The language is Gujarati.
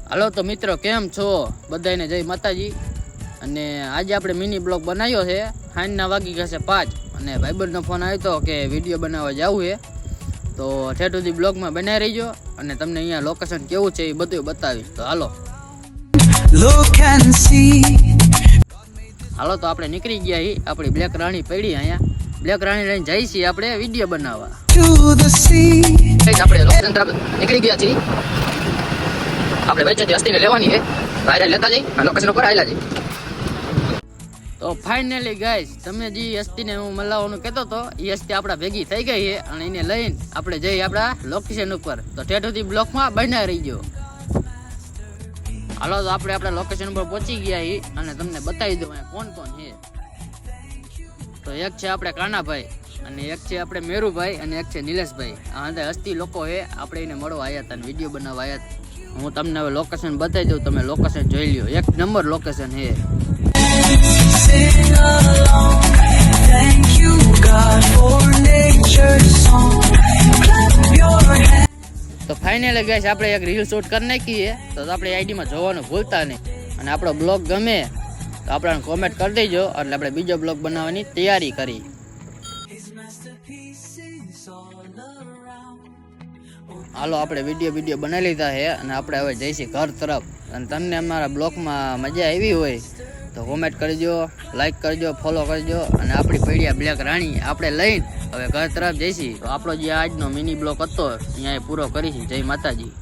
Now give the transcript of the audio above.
હાલો તો મિત્રો કેમ છો બધાને જય માતાજી। અને આજે આપણે મિની બ્લોગ બનાવ્યો છે। સાંજના વાગી ગયા છે 5 અને ભાઈબંધનો ફોન આવ્યો તો કે વિડીયો બનાવવા જવું છે, તો ઠેઠ સુધી બ્લોગમાં બનાવી રહીજો અને તમને અહીંયા લોકેશન કેવું છે એ બધું બતાવીશ। તો હાલો તો આપણે નીકળી ગયા છીએ। આપણી બ્લેક રાણી પડી અહીંયા, બ્લેક રાણી લઈને જઈએ છીએ આપણે વિડીયો બનાવવા। આપણે લોકેશન તરફ નીકળી ગયા છીએ। આપણે વચ્ચેથી હસ્તીને લેવાની છે, વાયરલ લેતા જઈ લોકેશન ઉપર આવેલા છે। તો ફાઇનલી ગાઈસ, તમે જે હસ્તીને હું મલાવવાનું કહેતો હતો એ હસ્તી આપણા ભેગી થઈ ગઈ છે અને એને લઈને આપણે જઈએ આપણા લોકેશન ઉપર। તો ઠેઠ સુધી બ્લોકમાં બનાવી રહીજો। હાલો તો આપણે આપણા લોકેશન ઉપર પહોંચી ગયા છીએ અને તમને બતાવી દઉં કોણ કોણ છે। તો એક છે આપણે કાનાભાઈ અને એક છે આપણે મેરુભાઈ અને એક છે નિલેશભાઈ। આ અંદર હસ્તી લોકો છે, આપણે એને મળવા આવ્યા હતા અને વિડીયો બનાવવા આવ્યા હતા। હું તમને હવે લોકેશન બતાવી દઉં, તમે લોકેશન જોઈ લ્યો। એક નંબર લોકેશન છે। તો ફાઇનલી ગાઈસ, આપણે એક રીલ શૂટ કરી નાખીએ, તો આપણે આઈડીમાં જોવાનું ભૂલતા નહીં અને આપણો બ્લોગ ગમે તો આપણને કોમેન્ટ કરી દેજો, એટલે આપણે બીજો બ્લોગ બનાવવાની તૈયારી કરી। હાલો આપણે વિડીયો બનાવી લીધા છે અને આપણે હવે જઈશું ઘર તરફ। અને તમને અમારા બ્લોગમાં મજા આવી હોય તો કોમેન્ટ કરજો, લાઈક કરજો, ફોલો કરજો અને આપણી પૈડિયા બ્લેક રાણી આપણે લઈને હવે ઘર તરફ જઈશું। તો આપણો જે આજનો મિની બ્લોગ હતો અહીંયા પૂરો કરીશું। જય માતાજી।